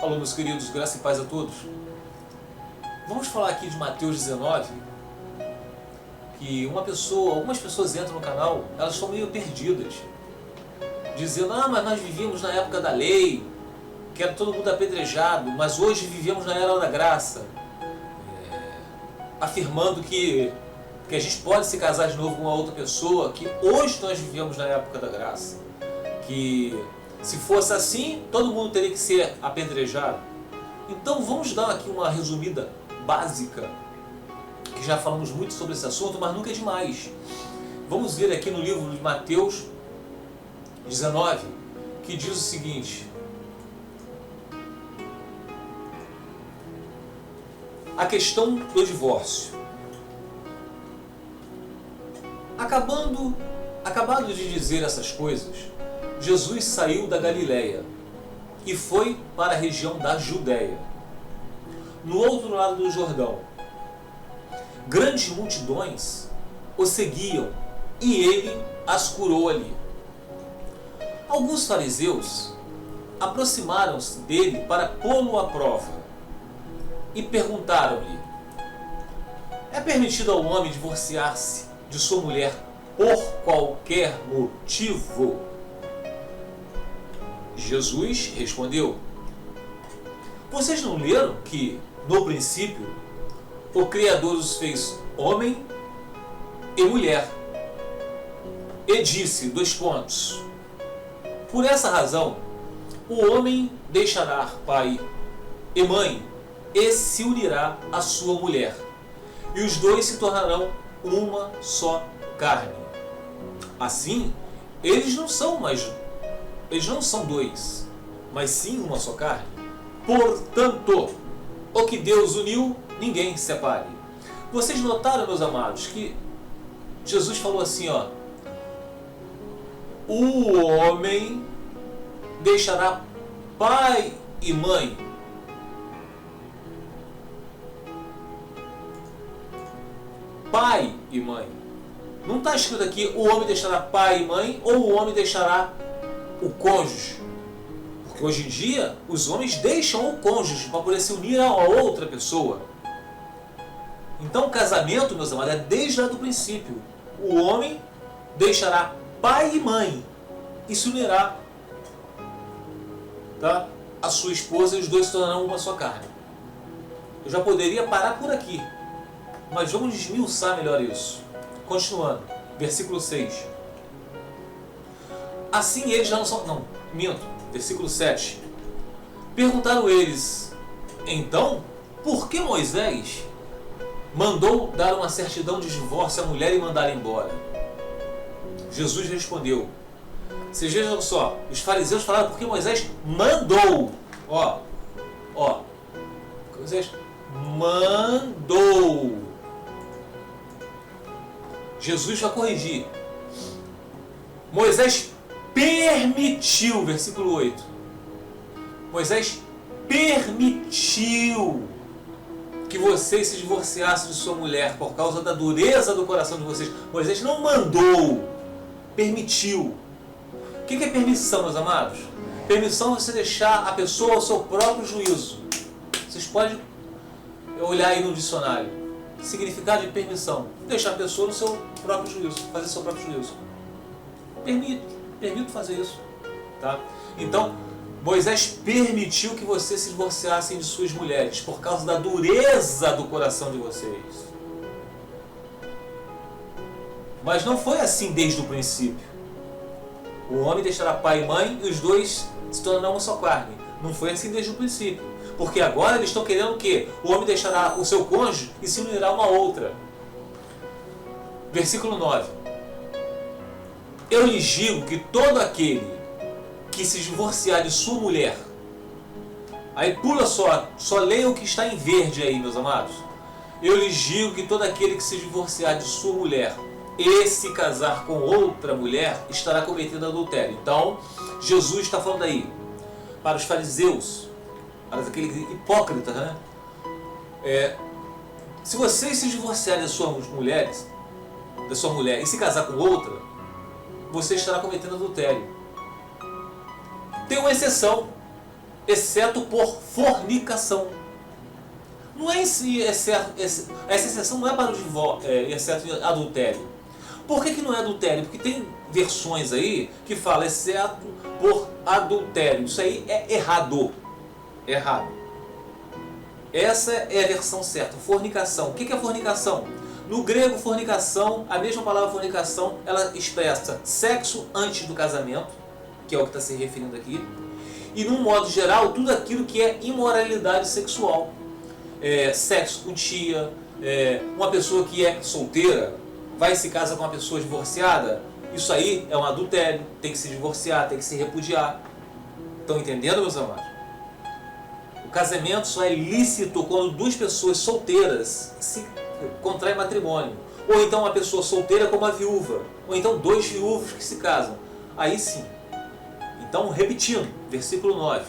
Alô, meus queridos, graça e paz a todos. Vamos falar aqui de Mateus 19, que algumas pessoas entram no canal, elas estão meio perdidas, dizendo, mas nós vivíamos na época da lei, que era todo mundo apedrejado, mas hoje vivemos na era da graça, afirmando que a gente pode se casar de novo com uma outra pessoa, que hoje nós vivemos na época da graça, que se fosse assim, todo mundo teria que ser apedrejado. Então vamos dar aqui uma resumida básica, que já falamos muito sobre esse assunto, mas nunca é demais. Vamos ver aqui no livro de Mateus 19, que diz o seguinte: a questão do divórcio. Acabado de dizer essas coisas, Jesus saiu da Galileia e foi para a região da Judéia, no outro lado do Jordão. Grandes multidões o seguiam e ele as curou ali. Alguns fariseus aproximaram-se dele para pô-lo à prova e perguntaram-lhe: é permitido ao homem divorciar-se de sua mulher por qualquer motivo? Jesus respondeu: vocês não leram que, no princípio, o Criador os fez homem e mulher? E disse, por essa razão, o homem deixará pai e mãe e se unirá à sua mulher, e os dois se tornarão uma só carne. Assim, eles não são dois, mas sim uma só carne. Portanto, o que Deus uniu, ninguém separe. Vocês notaram, meus amados, que Jesus falou assim, o homem deixará pai e mãe. Pai e mãe. Não está escrito aqui o homem deixará pai e mãe ou o homem deixará o cônjuge. Porque hoje em dia os homens deixam o cônjuge para poder se unir a outra pessoa. Então o casamento, meus amados, é desde lá do princípio. O homem deixará pai e mãe e se unirá, tá, a sua esposa, e os dois se tornarão uma só carne. Eu já poderia parar por aqui, mas vamos desmiuçar melhor isso. Continuando, versículo 6. Assim eles já não são... Não, minto. Versículo 7. Perguntaram eles, então, por que Moisés mandou dar uma certidão de divórcio à mulher e mandar embora? Jesus respondeu. Vocês vejam só, os fariseus falaram porque Moisés mandou. Moisés mandou. Jesus vai corrigir. Moisés permitiu, versículo 8. Moisés permitiu que vocês se divorciassem de sua mulher por causa da dureza do coração de vocês. Moisés não mandou, permitiu. O que é permissão, meus amados? Permissão é você deixar a pessoa ao seu próprio juízo. Vocês podem olhar aí no dicionário. Significado de permissão: deixar a pessoa no seu próprio juízo, fazer seu próprio juízo. Permito fazer isso, tá? Então, Moisés permitiu que vocês se divorciassem de suas mulheres por causa da dureza do coração de vocês. Mas não foi assim desde o princípio. O homem deixará pai e mãe e os dois se tornarão uma só carne. Não foi assim desde o princípio. Porque agora eles estão querendo o quê? O homem deixará o seu cônjuge e se unirá a uma outra. Versículo 9. Eu lhes digo que todo aquele que se divorciar de sua mulher... Aí pula só leia o que está em verde aí, meus amados. Eu lhes digo que todo aquele que se divorciar de sua mulher e se casar com outra mulher estará cometendo adultério. Então, Jesus está falando aí para os fariseus, para aqueles hipócritas, né? Se vocês se divorciarem das suas mulheres, da sua mulher e se casar com outra, você estará cometendo adultério. Tem uma exceção. exceto por fornicação. Não é esse exceto, essa exceção não é para o exceto em adultério. Por que não é adultério? Porque tem versões aí que falam exceto por adultério. Isso aí é errado. Errado. Essa é a versão certa. Fornicação. O que é fornicação? No grego, fornicação, a mesma palavra fornicação, ela expressa sexo antes do casamento, que é o que está se referindo aqui, e, num modo geral, tudo aquilo que é imoralidade sexual. Sexo com tia, uma pessoa que é solteira, vai se casar com uma pessoa divorciada, isso aí é um adultério, tem que se divorciar, tem que se repudiar. Estão entendendo, meus amados? O casamento só é lícito quando duas pessoas solteiras se contraem matrimônio. Ou então uma pessoa solteira com uma viúva. Ou então dois viúvos que se casam. Aí sim. Então, repetindo, versículo 9.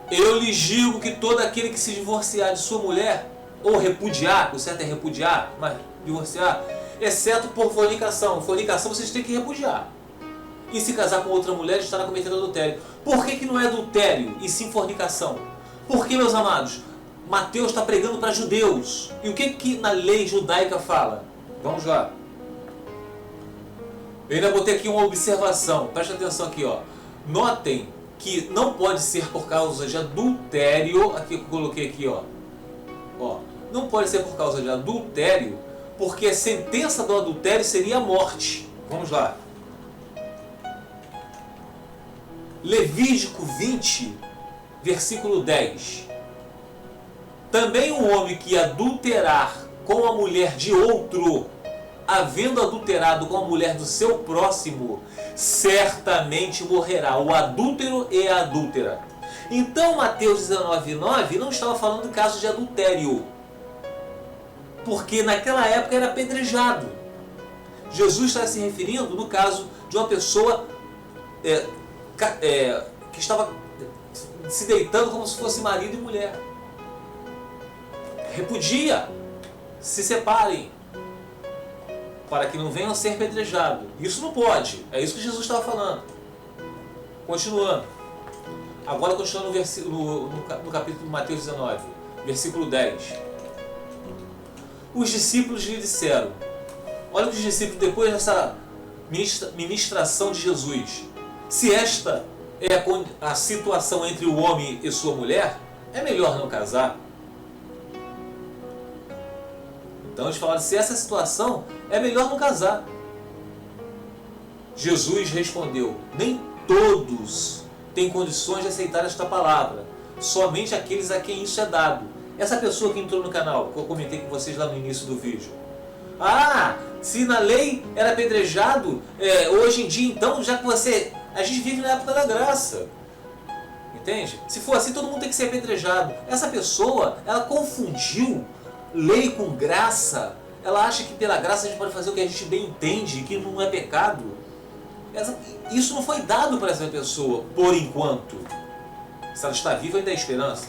Eu lhes digo que todo aquele que se divorciar de sua mulher, ou repudiar, o certo é repudiar, mas divorciar, exceto por fornicação. Fornicação vocês têm que repudiar. E se casar com outra mulher, estará cometendo adultério. Por que não é adultério e sim fornicação? Porque, meus amados, Mateus está pregando para judeus. E o que na lei judaica fala? Vamos lá. Eu ainda botei aqui uma observação. Presta atenção aqui, ó. Notem que não pode ser por causa de adultério. Aqui eu coloquei aqui, ó. Não pode ser por causa de adultério, porque a sentença do adultério seria a morte. Vamos lá. Levítico 20, versículo 10. Também um homem que adulterar com a mulher de outro, havendo adulterado com a mulher do seu próximo, certamente morrerá, o adúltero e a adúltera. Então Mateus 19,9 não estava falando de caso de adultério, porque naquela época era apedrejado. Jesus está se referindo no caso de uma pessoa que estava se deitando como se fosse marido e mulher. Repudia, se separem, para que não venham a ser apedrejados. Isso não pode, é isso que Jesus estava falando. Continuando. Agora continuando no capítulo de Mateus 19, versículo 10. Os discípulos lhe disseram, olha que os discípulos, depois dessa ministração de Jesus, se esta é a situação entre o homem e sua mulher, é melhor não casar. Então eles falaram, se essa é a situação, é melhor não casar. Jesus respondeu, nem todos têm condições de aceitar esta palavra, somente aqueles a quem isso é dado. Essa pessoa que entrou no canal, que eu comentei com vocês lá no início do vídeo. Se na lei era apedrejado, hoje em dia então, já que a gente vive na época da graça. Entende? Se for assim, todo mundo tem que ser apedrejado. Essa pessoa, ela confundiu lei com graça. Ela acha que pela graça a gente pode fazer o que a gente bem entende, que não é pecado. Isso não foi dado para essa pessoa, por enquanto. Se ela está viva, ainda há esperança.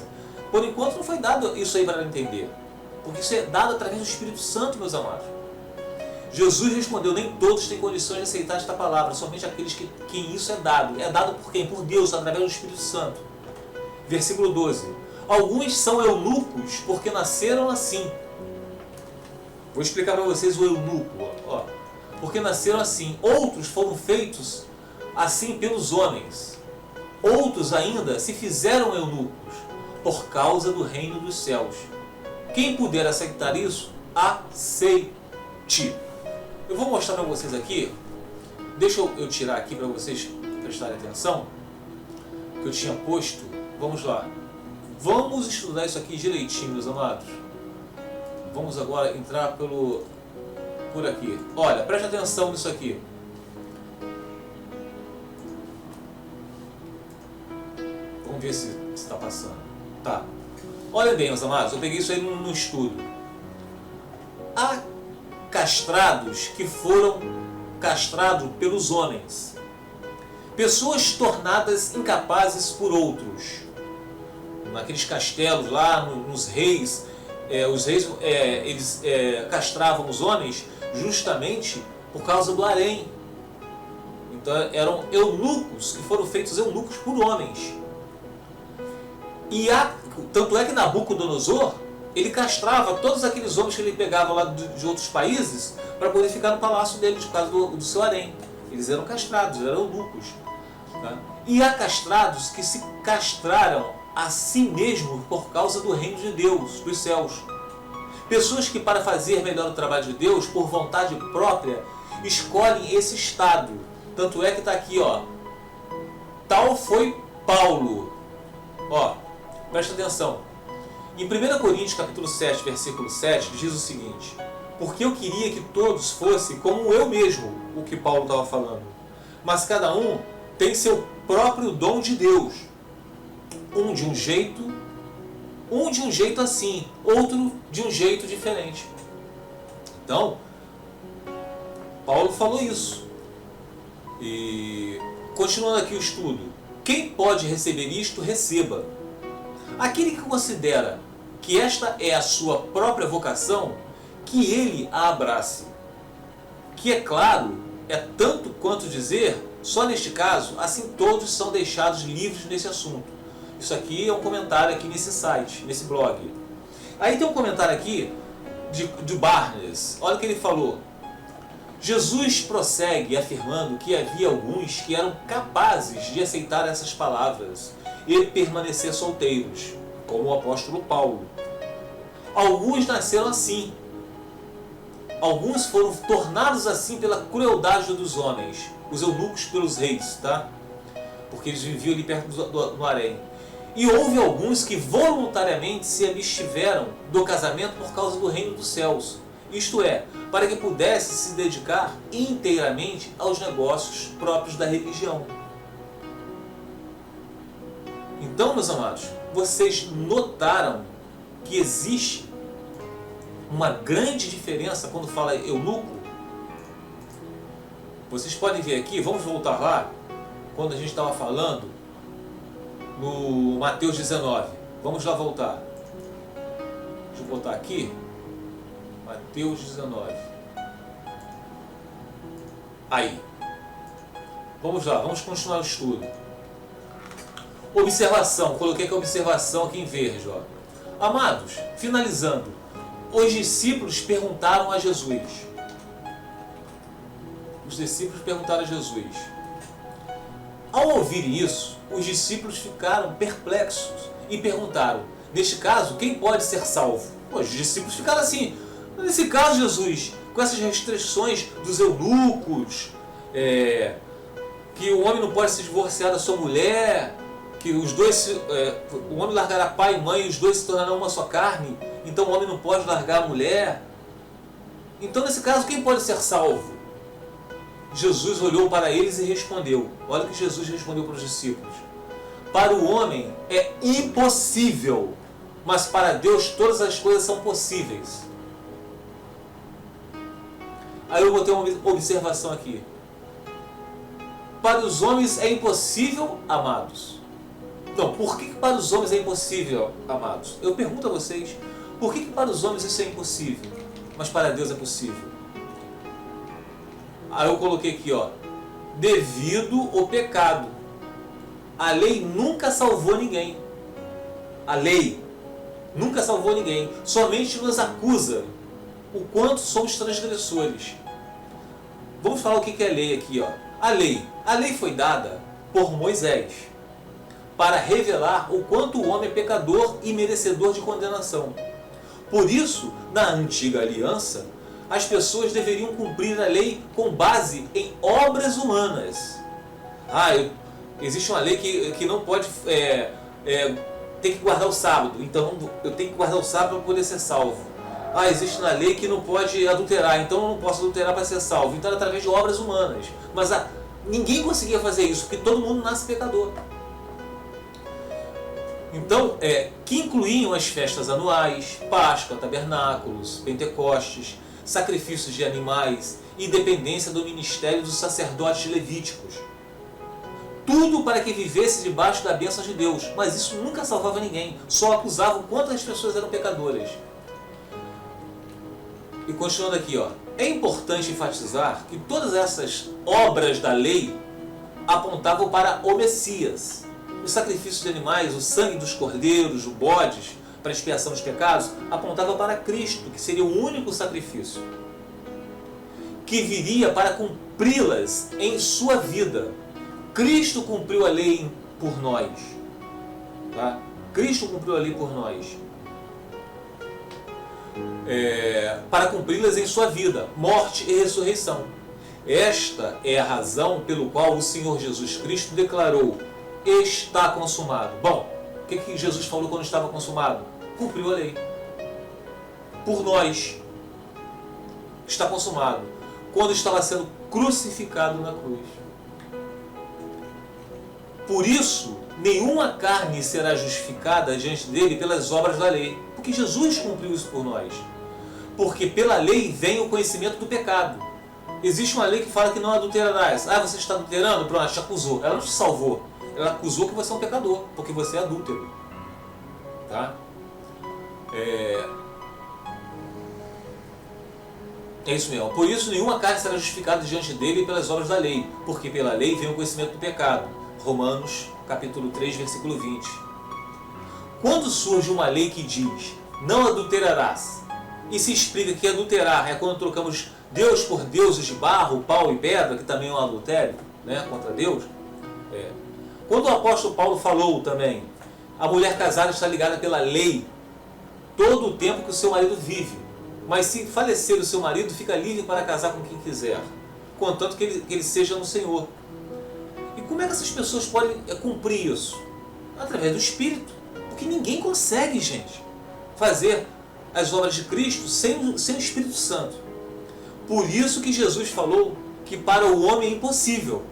Por enquanto não foi dado isso aí para ela entender. Porque isso é dado através do Espírito Santo, meus amados. Jesus respondeu, nem todos têm condições de aceitar esta palavra, somente aqueles quem isso é dado. É dado por quem? Por Deus, através do Espírito Santo. Versículo 12. Alguns são eunucos porque nasceram assim. Vou explicar para vocês o eunuco. Porque nasceram assim. Outros foram feitos assim pelos homens. Outros ainda se fizeram eunucos por causa do reino dos céus. Quem puder aceitar isso, aceite. Eu vou mostrar para vocês aqui. Deixa eu tirar aqui para vocês prestarem atenção. Que eu tinha posto. Vamos lá. Vamos estudar isso aqui direitinho, meus amados. Vamos agora entrar por aqui. Olha, preste atenção nisso aqui. Vamos ver se está passando. Tá. Olha bem, meus amados, eu peguei isso aí no estudo. Há castrados que foram castrados pelos homens. Pessoas tornadas incapazes por outros. Naqueles castelos lá, nos reis, os reis eles castravam os homens justamente por causa do harém. Então eram eunucos, que foram feitos eunucos por homens. Tanto é que Nabucodonosor, ele castrava todos aqueles homens que ele pegava lá de outros países para poder ficar no palácio dele, por causa do seu harém. Eles eram castrados, eram eunucos. Tá? E há castrados que se castraram a si mesmos por causa do reino de Deus, dos céus. Pessoas que, para fazer melhor o trabalho de Deus, por vontade própria, escolhem esse estado. Tanto é que está aqui, ó. Tal foi Paulo. Ó, presta atenção. Em 1 Coríntios capítulo 7, versículo 7, diz o seguinte: porque eu queria que todos fossem como eu mesmo, o que Paulo estava falando. Mas cada um tem seu próprio dom de Deus. Um de um jeito assim, outro de um jeito diferente. Então, Paulo falou isso. E continuando aqui o estudo. Quem pode receber isto, receba. Aquele que considera que esta é a sua própria vocação, que ele a abrace. Que é claro, é tanto quanto dizer, só neste caso, assim todos são deixados livres nesse assunto. Isso aqui é um comentário aqui nesse site, nesse blog. Aí tem um comentário aqui de Barnes. Olha o que ele falou. Jesus prossegue afirmando que havia alguns que eram capazes de aceitar essas palavras e permanecer solteiros, como o apóstolo Paulo. Alguns nasceram assim. Alguns foram tornados assim pela crueldade dos homens, os eunucos pelos reis, tá? Porque eles viviam ali perto do harém. E houve alguns que voluntariamente se abstiveram do casamento por causa do reino dos céus. Isto é, para que pudesse se dedicar inteiramente aos negócios próprios da religião. Então, meus amados, vocês notaram que existe uma grande diferença quando fala eunuco? Vocês podem ver aqui, vamos voltar lá, quando a gente estava falando no Mateus 19. Vamos lá voltar. Deixa eu botar aqui. Mateus 19. Aí. Vamos lá, vamos continuar o estudo. Observação, coloquei aqui a observação aqui em verde. Ó. Amados, finalizando. Os discípulos perguntaram a Jesus. Os discípulos perguntaram a Jesus. Ao ouvir isso, os discípulos ficaram perplexos e perguntaram, neste caso, quem pode ser salvo? Pô, os discípulos ficaram assim, nesse caso, Jesus, com essas restrições dos eunucos, que o homem não pode se divorciar da sua mulher, que os dois, o homem largará pai e mãe e os dois se tornarão uma só carne, então o homem não pode largar a mulher. Então, nesse caso, quem pode ser salvo? Jesus olhou para eles e respondeu. Olha o que Jesus respondeu para os discípulos. Para o homem é impossível, mas para Deus todas as coisas são possíveis. Aí eu botei uma observação aqui. Para os homens é impossível, amados. Não, por que para os homens é impossível, amados? Eu pergunto a vocês, por que para os homens isso é impossível, mas para Deus é possível? Aí eu coloquei aqui, ó, devido ao pecado. A lei nunca salvou ninguém. A lei nunca salvou ninguém. Somente nos acusa o quanto somos transgressores. Vamos falar o que é a lei aqui, ó. A lei foi dada por Moisés para revelar o quanto o homem é pecador e merecedor de condenação. Por isso, na antiga aliança, as pessoas deveriam cumprir a lei com base em obras humanas. Existe uma lei que não pode... tem que guardar o sábado, então eu tenho que guardar o sábado para poder ser salvo. Existe na lei que não pode adulterar, então eu não posso adulterar para ser salvo. Então é através de obras humanas. Mas ninguém conseguia fazer isso, porque todo mundo nasce pecador. Então, que incluíam as festas anuais, Páscoa, tabernáculos, Pentecostes, sacrifícios de animais e dependência do ministério dos sacerdotes levíticos. Tudo para que vivesse debaixo da bênção de Deus. Mas isso nunca salvava ninguém, só acusava o quanto as pessoas eram pecadoras. E continuando aqui, ó, é importante enfatizar que todas essas obras da lei apontavam para o Messias. os sacrifícios de animais, o sangue dos cordeiros, os bodes, para expiação dos pecados, apontava para Cristo, que seria o único sacrifício, que viria para cumpri-las em sua vida. Cristo cumpriu a lei por nós. Tá? Cristo cumpriu a lei por nós. Para cumpri-las em sua vida, morte e ressurreição. Esta é a razão pelo qual o Senhor Jesus Cristo declarou: está consumado. Bom, o que Jesus falou quando estava consumado? Cumpriu a lei. Por nós. Está consumado. Quando estava sendo crucificado na cruz. Por isso, nenhuma carne será justificada diante dele pelas obras da lei. Porque Jesus cumpriu isso por nós. Porque pela lei vem o conhecimento do pecado. Existe uma lei que fala que não adulterarás. Ah, você está adulterando? Pronto, te acusou. Ela não te salvou. Ela acusou que você é um pecador, porque você é adúltero. Tá? É isso mesmo. Por isso, nenhuma carne será justificada diante dele pelas obras da lei, porque pela lei vem o conhecimento do pecado. Romanos, capítulo 3, versículo 20. Quando surge uma lei que diz, não adulterarás, e se explica que adulterar é quando trocamos Deus por deuses de barro, pau e pedra, que também é um adultério, né, contra Deus. Quando o apóstolo Paulo falou também, a mulher casada está ligada pela lei todo o tempo que o seu marido vive. Mas se falecer o seu marido, fica livre para casar com quem quiser, contanto que ele seja no Senhor. E como é que essas pessoas podem cumprir isso? Através do Espírito. Porque ninguém consegue, gente, fazer as obras de Cristo sem o Espírito Santo. Por isso que Jesus falou que para o homem é impossível,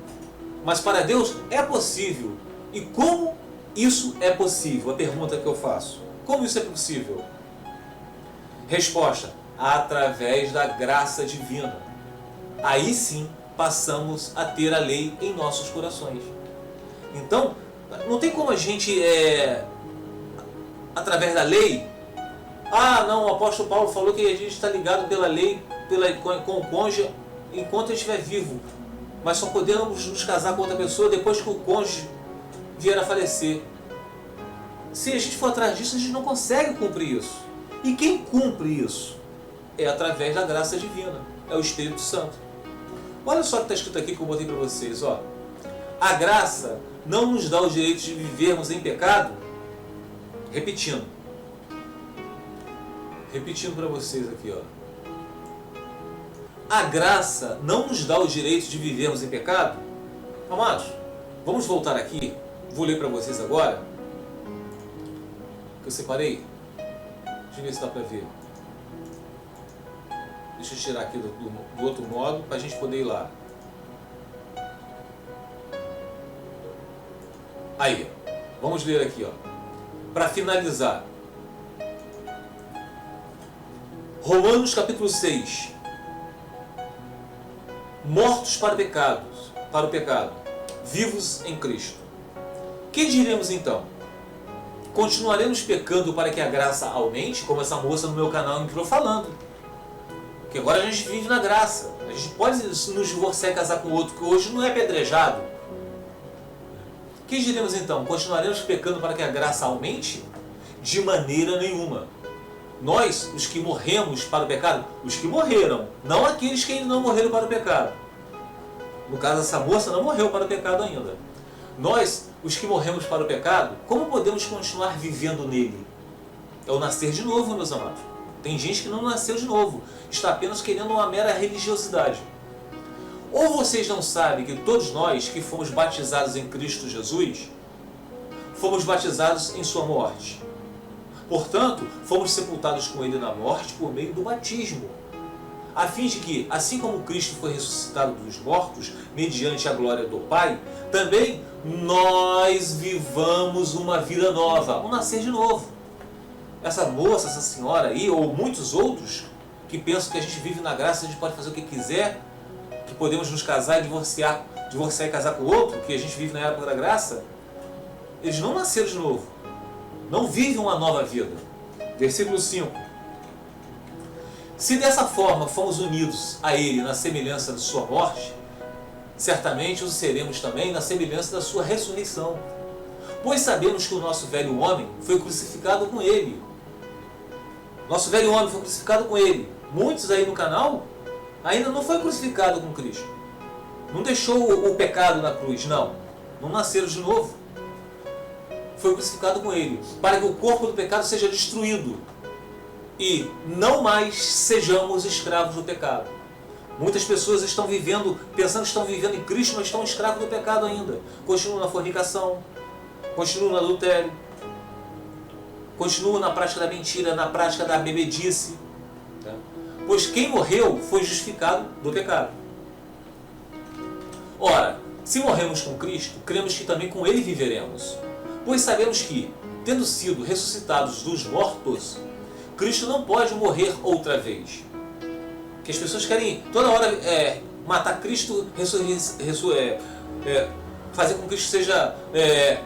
mas para Deus é possível. E como isso é possível? A pergunta que eu faço. Como isso é possível? Resposta: através da graça divina. Aí sim passamos a ter a lei em nossos corações. Então, não tem como a gente, através da lei, não, o apóstolo Paulo falou que a gente está ligado pela lei com o cônjuge enquanto ele estiver vivo, mas só podemos nos casar com outra pessoa depois que o cônjuge vier a falecer. Se a gente for atrás disso, a gente não consegue cumprir isso. E quem cumpre isso? É através da graça divina, é o Espírito Santo. Olha só o que está escrito aqui que eu botei para vocês. Ó. A graça não nos dá o direito de vivermos em pecado. Repetindo para vocês aqui. Ó. A graça não nos dá o direito de vivermos em pecado. Amados, vamos voltar aqui. Vou ler para vocês agora. Que eu separei. Deixa eu ver se dá para ver. Deixa eu tirar aqui do outro modo para a gente poder ir lá. Aí, vamos ler aqui, ó. Para finalizar. Romanos capítulo 6. Mortos para o pecado, vivos em Cristo. Que diremos então? Continuaremos pecando para que a graça aumente, como essa moça no meu canal entrou falando. Porque agora a gente vive na graça. A gente pode nos divorciar e casar com outro que hoje não é apedrejado. Que diremos então? Continuaremos pecando para que a graça aumente? De maneira nenhuma. Nós, os que morremos para o pecado, os que morreram, não aqueles que ainda não morreram para o pecado. No caso, essa moça não morreu para o pecado ainda. Nós, os que morremos para o pecado, como podemos continuar vivendo nele? É o nascer de novo, meus amados. Tem gente que não nasceu de novo, está apenas querendo uma mera religiosidade. Ou vocês não sabem que todos nós que fomos batizados em Cristo Jesus, fomos batizados em sua morte. Portanto, fomos sepultados com ele na morte por meio do batismo, a fim de que, assim como Cristo foi ressuscitado dos mortos, mediante a glória do Pai, também nós vivamos uma vida nova, um nascer de novo. Essa moça, essa senhora aí, ou muitos outros, que pensam que a gente vive na graça, a gente pode fazer o que quiser, que podemos nos casar e divorciar e casar com o outro, que a gente vive na época da graça, eles não nasceram de novo, não vivem uma nova vida. Versículo 5. Se dessa forma fomos unidos a Ele na semelhança de sua morte, certamente o seremos também na semelhança da sua ressurreição. Pois sabemos que o nosso velho homem foi crucificado com ele. Nosso velho homem foi crucificado com ele. Muitos aí no canal ainda não foi crucificado com Cristo. Não deixou o pecado na cruz, não. Não nasceram de novo. Foi crucificado com ele, para que o corpo do pecado seja destruído e não mais sejamos escravos do pecado. Muitas pessoas estão vivendo, pensando que estão vivendo em Cristo, mas estão escravos do pecado ainda. Continuam na fornicação, continuam no adultério, continuam na prática da mentira, na prática da bebedice. Pois quem morreu foi justificado do pecado. Ora, se morremos com Cristo, cremos que também com Ele viveremos. Pois sabemos que, tendo sido ressuscitados dos mortos, Cristo não pode morrer outra vez. Que as pessoas querem toda hora matar Cristo, fazer com que Cristo seja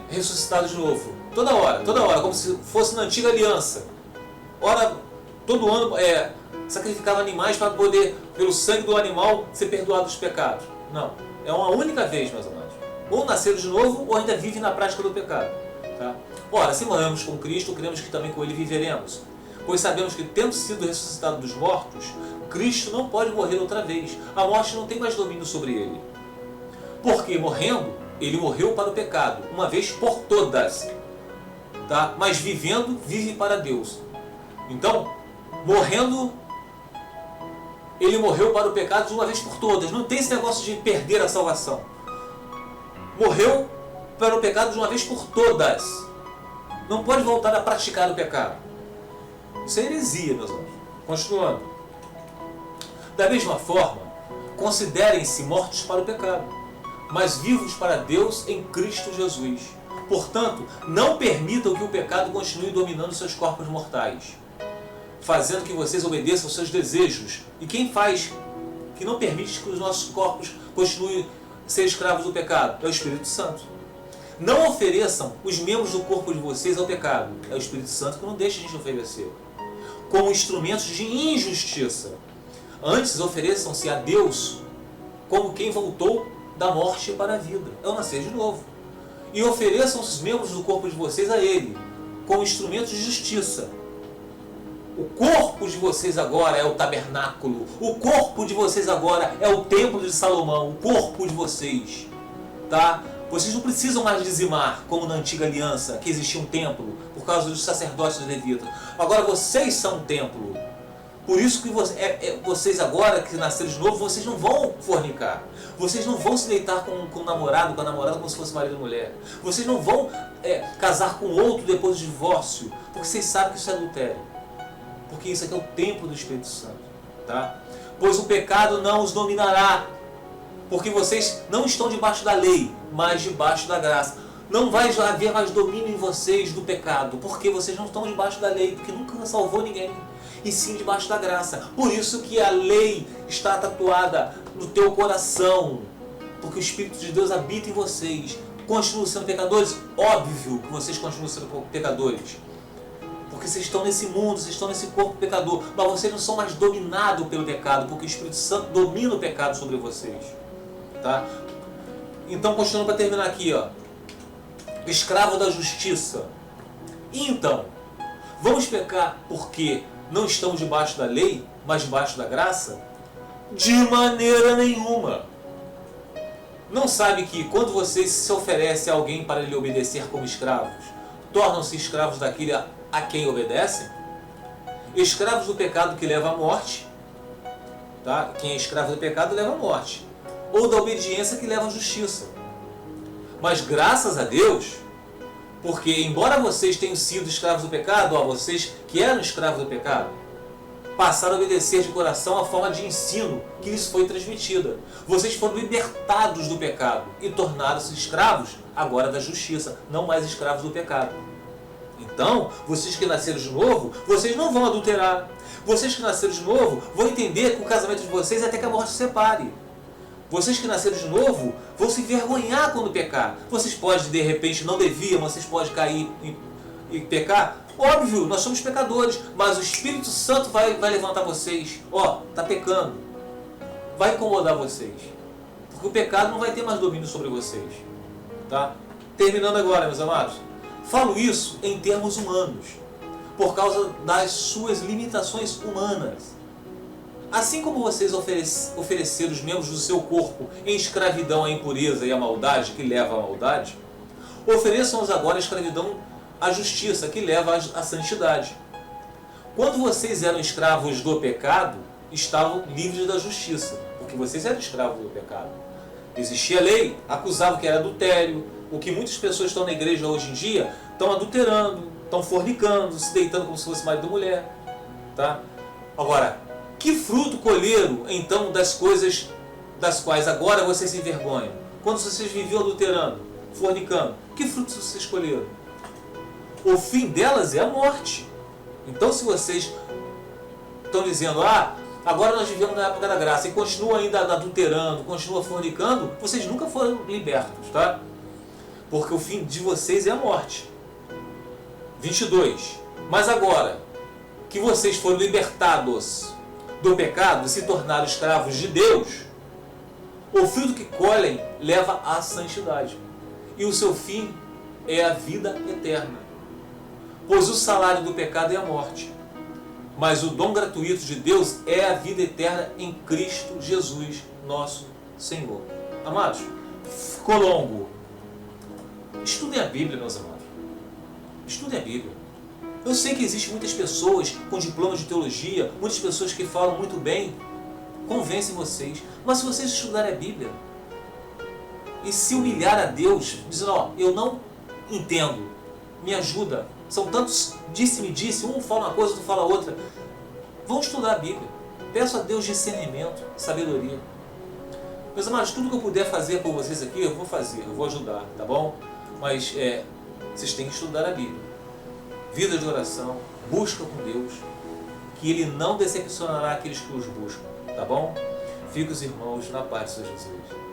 ressuscitado de novo. Toda hora, como se fosse na antiga aliança. Ora, todo ano sacrificava animais para poder, pelo sangue do animal, ser perdoado dos pecados. Não, é uma única vez, meus amados. Ou nasceram de novo, ou ainda vivem na prática do pecado. Tá? Ora, se morremos com Cristo, cremos que também com Ele viveremos. Pois sabemos que, tendo sido ressuscitado dos mortos, Cristo não pode morrer outra vez. A morte não tem mais domínio sobre Ele. Porque, morrendo, Ele morreu para o pecado, uma vez por todas. Tá? Mas vivendo, vive para Deus. Então, morrendo, Ele morreu para o pecado de uma vez por todas. Não tem esse negócio de perder a salvação. Morreu para o pecado de uma vez por todas. Não pode voltar a praticar o pecado. Isso é heresia, meus amigos. Continuando. Da mesma forma, considerem-se mortos para o pecado, mas vivos para Deus em Cristo Jesus. Portanto, não permitam que o pecado continue dominando seus corpos mortais, fazendo que vocês obedeçam aos seus desejos. E quem faz, que não permite que os nossos corpos continuem a ser escravos do pecado? É o Espírito Santo. Não ofereçam os membros do corpo de vocês ao pecado. É o Espírito Santo que não deixa a gente oferecer. Como instrumentos de injustiça. Antes ofereçam-se a Deus como quem voltou da morte para a vida. É o nascer de novo. E ofereçam os membros do corpo de vocês a Ele, como instrumentos de justiça. O corpo de vocês agora é o tabernáculo. O corpo de vocês agora é o templo de Salomão. O corpo de vocês. Tá? Vocês não precisam mais dizimar, como na antiga aliança, que existia um templo, por causa dos sacerdotes dos levitas. Agora vocês são um templo. Por isso que vocês agora, que nasceram de novo, vocês não vão fornicar. Vocês não vão se deitar com o namorado, com a namorada, como se fosse marido e mulher. Vocês não vão casar com outro depois do divórcio, porque vocês sabem que isso é adultério. Porque isso aqui é o templo do Espírito Santo. Tá? Pois o pecado não os dominará, porque vocês não estão debaixo da lei, mas debaixo da graça. Não vai haver mais domínio em vocês do pecado, porque vocês não estão debaixo da lei, porque nunca salvou ninguém, e sim debaixo da graça. Por isso que a lei está tatuada no teu coração, porque o Espírito de Deus habita em vocês. Continuam sendo pecadores? Óbvio que vocês continuam sendo pecadores, porque vocês estão nesse mundo, vocês estão nesse corpo pecador, mas vocês não são mais dominados pelo pecado, porque o Espírito Santo domina o pecado sobre vocês. Tá? Então, continuando para terminar aqui, ó. Escravo da justiça. Então, vamos pecar porque não estamos debaixo da lei, mas debaixo da graça? De maneira nenhuma. Não sabe que quando você se oferece a alguém para lhe obedecer como escravos, tornam-se escravos daquele a quem obedecem? Escravos do pecado que leva à morte. Tá? Quem é escravo do pecado leva à morte. Ou da obediência que leva à justiça. Mas graças a Deus, porque embora vocês tenham sido escravos do pecado, vocês que eram escravos do pecado, passaram a obedecer de coração a forma de ensino que lhes foi transmitida. Vocês foram libertados do pecado e tornaram-se escravos agora da justiça, não mais escravos do pecado. Então, vocês que nasceram de novo, vocês não vão adulterar. Vocês que nasceram de novo vão entender que o casamento de vocês é até que a morte se separe. Vocês que nasceram de novo vão se envergonhar quando pecar. Vocês podem, de repente, não deviam, vocês podem cair e pecar. Óbvio, nós somos pecadores, mas o Espírito Santo vai levantar vocês. Está pecando. Vai incomodar vocês. Porque o pecado não vai ter mais domínio sobre vocês. Tá? Terminando agora, meus amados. Falo isso em termos humanos, por causa das suas limitações humanas. Assim como vocês ofereceram os membros do seu corpo em escravidão à impureza e à maldade, que leva à maldade, ofereçam-os agora a escravidão à justiça, que leva à santidade. Quando vocês eram escravos do pecado, estavam livres da justiça, porque vocês eram escravos do pecado. Existia lei, acusava que era adultério. O que muitas pessoas estão na igreja hoje em dia, estão adulterando, estão fornicando, se deitando como se fosse marido e mulher. Tá? Agora, que fruto colheram então das coisas das quais agora vocês se envergonham? Quando vocês viviam adulterando, fornicando, que frutos vocês colheram? O fim delas é a morte. Então, se vocês estão dizendo, agora nós vivemos na época da graça e continua ainda adulterando, continua fornicando, vocês nunca foram libertos, tá? Porque o fim de vocês é a morte. 22. Mas agora que vocês foram libertados do pecado e se tornaram escravos de Deus, o fruto que colhem leva à santidade. E o seu fim é a vida eterna. Pois o salário do pecado é a morte. Mas o dom gratuito de Deus é a vida eterna em Cristo Jesus, nosso Senhor. Amados, ficou longo. Estudem a Bíblia, meus amados. Estudem a Bíblia. Eu sei que existem muitas pessoas com diploma de teologia, muitas pessoas que falam muito bem, convencem vocês. Mas se vocês estudarem a Bíblia e se humilhar a Deus, dizendo, eu não entendo, me ajuda. São tantos disse-me disse, um fala uma coisa, outro fala outra. Vão estudar a Bíblia. Peço a Deus discernimento, sabedoria. Meus amados, tudo que eu puder fazer por vocês aqui, eu vou fazer, eu vou ajudar, tá bom? Mas vocês têm que estudar a Bíblia. Vida de oração, busca com Deus, que Ele não decepcionará aqueles que os buscam, tá bom? Fique os irmãos na paz de Senhor Jesus.